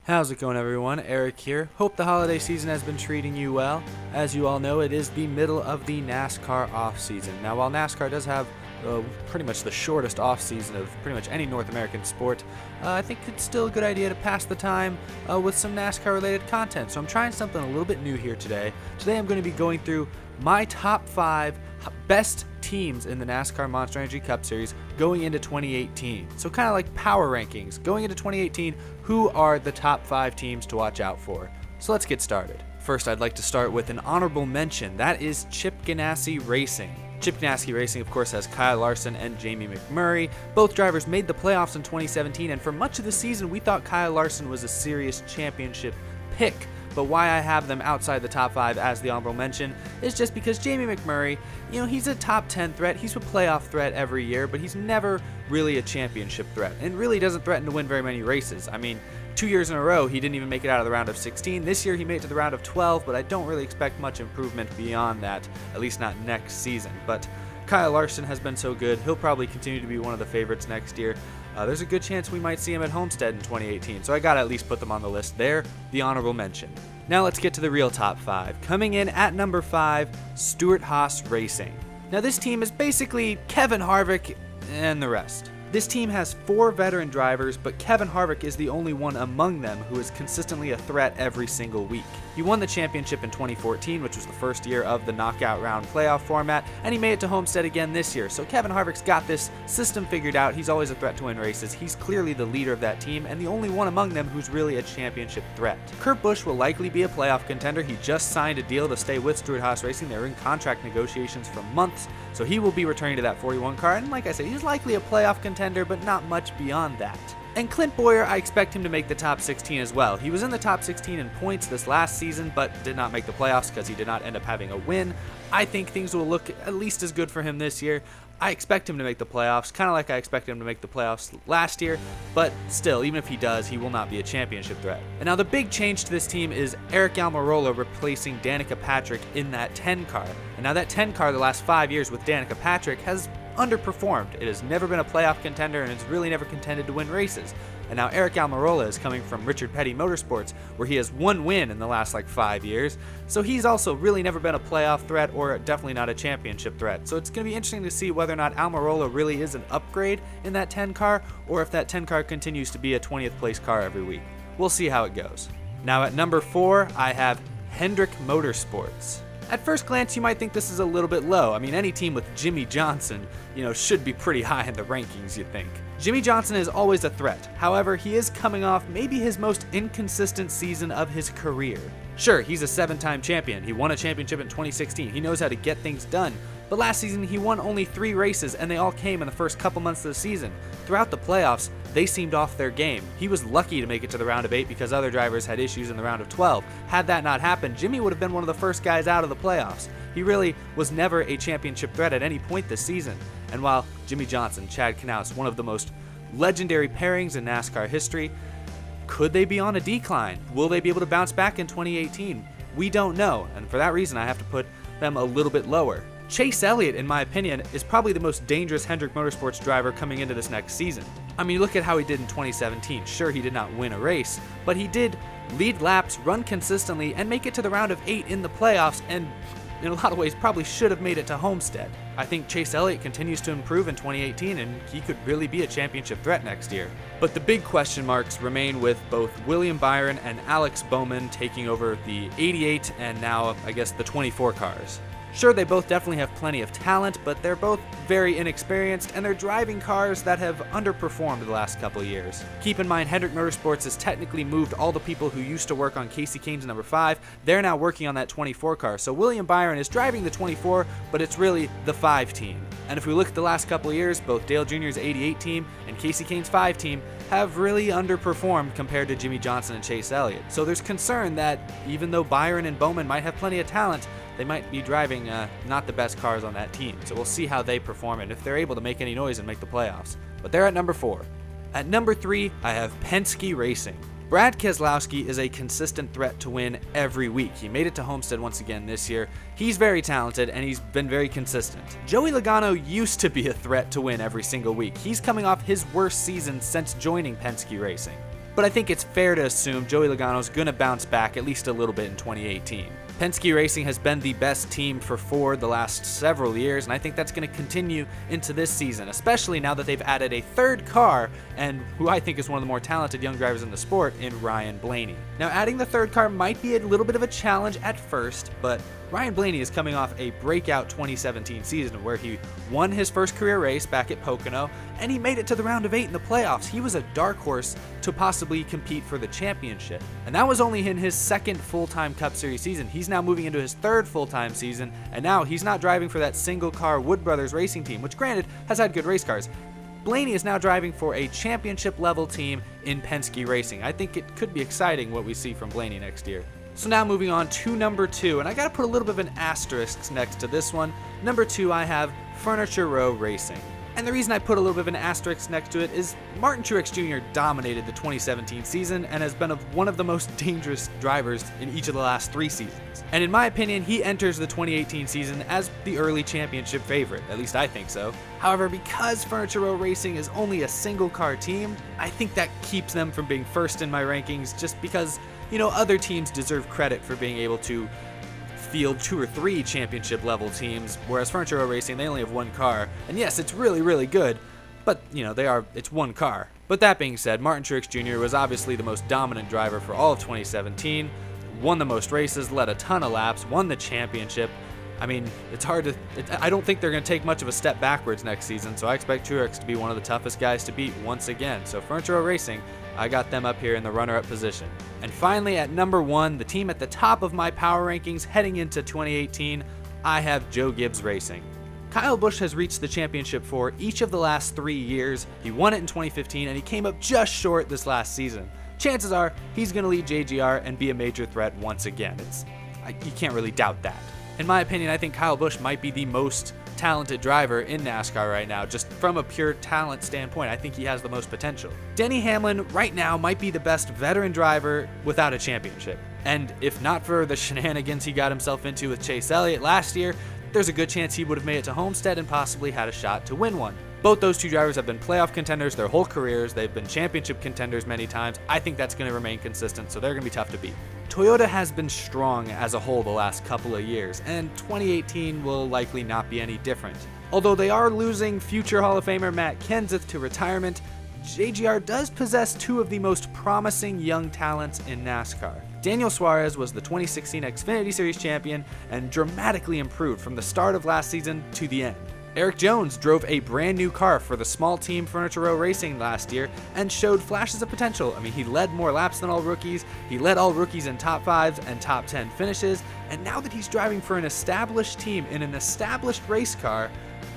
How's it going, everyone? Eric here. Hope the holiday season has been treating you well. As you all know, it is the middle of the NASCAR off season. Now, while NASCAR does have pretty much the shortest off season of pretty much any North American sport, I think it's still a good idea to pass the time with some NASCAR related content. So I'm trying something a little bit new here today. Today I'm going to be going through my top 5 best teams in the NASCAR Monster Energy Cup Series going into 2018. So kind of like power rankings. Going into 2018, who are the top 5 teams to watch out for? So let's get started. First, I'd like to start with an honorable mention. That is Chip Ganassi Racing. Chip Ganassi Racing, of course, has Kyle Larson and Jamie McMurray. Both drivers made the playoffs in 2017, and for much of the season, we thought Kyle Larson was a serious championship pick. But why I have them outside the top 5 as the honorable mention is just because Jamie McMurray, he's a top 10 threat. He's a playoff threat every year, but he's never really a championship threat and really doesn't threaten to win very many races. I mean, 2 years in a row, he didn't even make it out of the round of 16. This year, he made it to the round of 12, but I don't really expect much improvement beyond that, at least not next season. But Kyle Larson has been so good, he'll probably continue to be one of the favorites next year. There's a good chance we might see him at Homestead in 2018, so I gotta at least put them on the list there, the honorable mention. Now let's get to the real top 5. Coming in at number 5, Stewart Haas Racing. Now this team is basically Kevin Harvick and the rest. This team has 4 veteran drivers, but Kevin Harvick is the only one among them who is consistently a threat every single week. He won the championship in 2014, which was the first year of the knockout round playoff format, and he made it to Homestead again this year. So Kevin Harvick's got this system figured out. He's always a threat to win races. He's clearly the leader of that team, and the only one among them who's really a championship threat. Kurt Busch will likely be a playoff contender. He just signed a deal to stay with Stewart Haas Racing. They're in contract negotiations for months, so he will be returning to that 41 car, and like I said, he's likely a playoff contender, but not much beyond that. And Clint Bowyer, I expect him to make the top 16 as well. He was in the top 16 in points this last season, but did not make the playoffs because he did not end up having a win. I think things will look at least as good for him this year. I expect him to make the playoffs, kind of like I expected him to make the playoffs last year, but still, even if he does, he will not be a championship threat. And now the big change to this team is Aric Almirola replacing Danica Patrick in that 10 car. And now that 10 car the last 5 years with Danica Patrick has underperformed. It has never been a playoff contender, and it's really never contended to win races. And now Aric Almirola is coming from Richard Petty Motorsports, where he has 1 win in the last 5 years. So he's also really never been a playoff threat, or definitely not a championship threat. So it's going to be interesting to see whether or not Almirola really is an upgrade in that 10 car, or if that 10 car continues to be a 20th place car every week. We'll see how it goes. Now at number 4, I have Hendrick Motorsports. At first glance, you might think this is a little bit low. I mean, any team with Jimmy Johnson, should be pretty high in the rankings, you'd think. Jimmy Johnson is always a threat. However, he is coming off maybe his most inconsistent season of his career. Sure, he's a 7-time champion. He won a championship in 2016. He knows how to get things done. But last season, he won only 3 races, and they all came in the first couple months of the season. Throughout the playoffs, they seemed off their game. He was lucky to make it to the round of 8 because other drivers had issues in the round of 12. Had that not happened, Jimmy would have been one of the first guys out of the playoffs. He really was never a championship threat at any point this season. And while Jimmy Johnson, Chad Knaus, one of the most legendary pairings in NASCAR history, could they be on a decline? Will they be able to bounce back in 2018? We don't know, and for that reason I have to put them a little bit lower. Chase Elliott, in my opinion, is probably the most dangerous Hendrick Motorsports driver coming into this next season. I mean, look at how he did in 2017. Sure, he did not win a race, but he did lead laps, run consistently, and make it to the round of 8 in the playoffs, and in a lot of ways probably should have made it to Homestead. I think Chase Elliott continues to improve in 2018, and he could really be a championship threat next year. But the big question marks remain with both William Byron and Alex Bowman taking over the 88 and now, I guess, the 24 cars. Sure, they both definitely have plenty of talent, but they're both very inexperienced, and they're driving cars that have underperformed the last couple years. Keep in mind, Hendrick Motorsports has technically moved all the people who used to work on Casey Kane's number 5. They're now working on that 24 car. So William Byron is driving the 24, but it's really the 5 team. And if we look at the last couple of years, both Dale Jr.'s 88 team and Casey Kane's 5 team have really underperformed compared to Jimmy Johnson and Chase Elliott. So there's concern that even though Byron and Bowman might have plenty of talent, they might be driving not the best cars on that team. So we'll see how they perform and if they're able to make any noise and make the playoffs. But they're at number 4. At number 3, I have Penske Racing. Brad Keselowski is a consistent threat to win every week. He made it to Homestead once again this year. He's very talented and he's been very consistent. Joey Logano used to be a threat to win every single week. He's coming off his worst season since joining Penske Racing. but I think it's fair to assume Joey Logano's going to bounce back at least a little bit in 2018. Penske Racing has been the best team for Ford the last several years, and I think that's going to continue into this season, especially now that they've added a third car, and who I think is one of the more talented young drivers in the sport, in Ryan Blaney. Now, adding the third car might be a little bit of a challenge at first, but Ryan Blaney is coming off a breakout 2017 season where he won his first career race back at Pocono, and he made it to the round of 8 in the playoffs. He was a dark horse to possibly compete for the championship. And that was only in his second full-time Cup Series season. He's now moving into his third full-time season, and now he's not driving for that single-car Wood Brothers racing team, which granted has had good race cars. Blaney is now driving for a championship-level team in Penske Racing. I think it could be exciting what we see from Blaney next year. So now moving on to number 2, and I gotta put a little bit of an asterisk next to this one. Number 2, I have Furniture Row Racing. And the reason I put a little bit of an asterisk next to it is Martin Truex Jr. dominated the 2017 season and has been one of the most dangerous drivers in each of the last 3 seasons. And in my opinion, he enters the 2018 season as the early championship favorite, at least I think so. However, because Furniture Row Racing is only a single car team, I think that keeps them from being first in my rankings just because, you know, other teams deserve credit for being able to field 2 or 3 championship level teams, whereas Furniture Row Racing, they only have 1 car. And yes, it's really good, but you know, it's 1 car. But that being said, Martin Truex Jr. was obviously the most dominant driver for all of 2017, won the most races, led a ton of laps, won the championship. I mean, it's hard to, I don't think they're going to take much of a step backwards next season, so I expect Truex to be one of the toughest guys to beat once again. So Furniture Row Racing, I got them up here in the runner-up position. And finally, at number 1, the team at the top of my power rankings heading into 2018, I have Joe Gibbs Racing. Kyle Busch has reached the championship for each of the last 3 years. He won it in 2015, and he came up just short this last season. Chances are he's going to lead JGR and be a major threat once again. You can't really doubt that. In my opinion, I think Kyle Busch might be the most talented driver in NASCAR right now, just from a pure talent standpoint. I think he has the most potential. Denny Hamlin right now might be the best veteran driver without a championship. And if not for the shenanigans he got himself into with Chase Elliott last year, there's a good chance he would have made it to Homestead and possibly had a shot to win one. Both those 2 drivers have been playoff contenders their whole careers. They've been championship contenders many times. I think that's going to remain consistent, so they're going to be tough to beat. Toyota has been strong as a whole the last couple of years, and 2018 will likely not be any different. Although they are losing future Hall of Famer Matt Kenseth to retirement, JGR does possess 2 of the most promising young talents in NASCAR. Daniel Suarez was the 2016 Xfinity Series champion and dramatically improved from the start of last season to the end. Erik Jones drove a brand new car for the small team Furniture Row Racing last year and showed flashes of potential. I mean, he led more laps than all rookies, he led all rookies in top 5s and top 10 finishes, and now that he's driving for an established team in an established race car,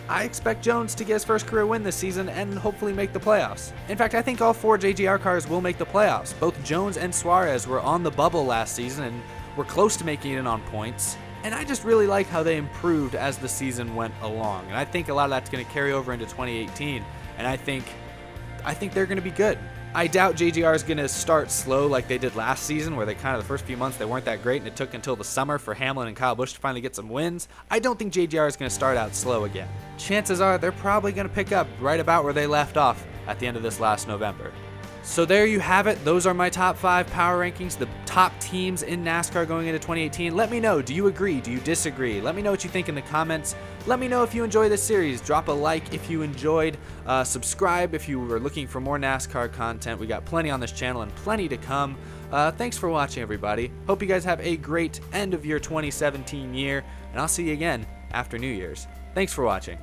I expect Jones to get his first career win this season and hopefully make the playoffs. In fact, I think all 4 JGR cars will make the playoffs. Both Jones and Suarez were on the bubble last season and were close to making it on points. And I just really like how they improved as the season went along. And I think a lot of that's going to carry over into 2018. And I think they're going to be good. I doubt JGR is going to start slow like they did last season, where they kind of the first few months they weren't that great and it took until the summer for Hamlin and Kyle Busch to finally get some wins. I don't think JGR is going to start out slow again. Chances are they're probably going to pick up right about where they left off at the end of this last November. So there you have it. Those are my top 5 power rankings, the top teams in NASCAR going into 2018. Let me know, do you agree? Do you disagree? Let me know what you think in the comments. Let me know if you enjoy this series. Drop a like if you enjoyed. Subscribe if you were looking for more NASCAR content. We got plenty on this channel and plenty to come. Thanks for watching, everybody. Hope you guys have a great end of your 2017 year, and I'll see you again after New Year's. Thanks for watching.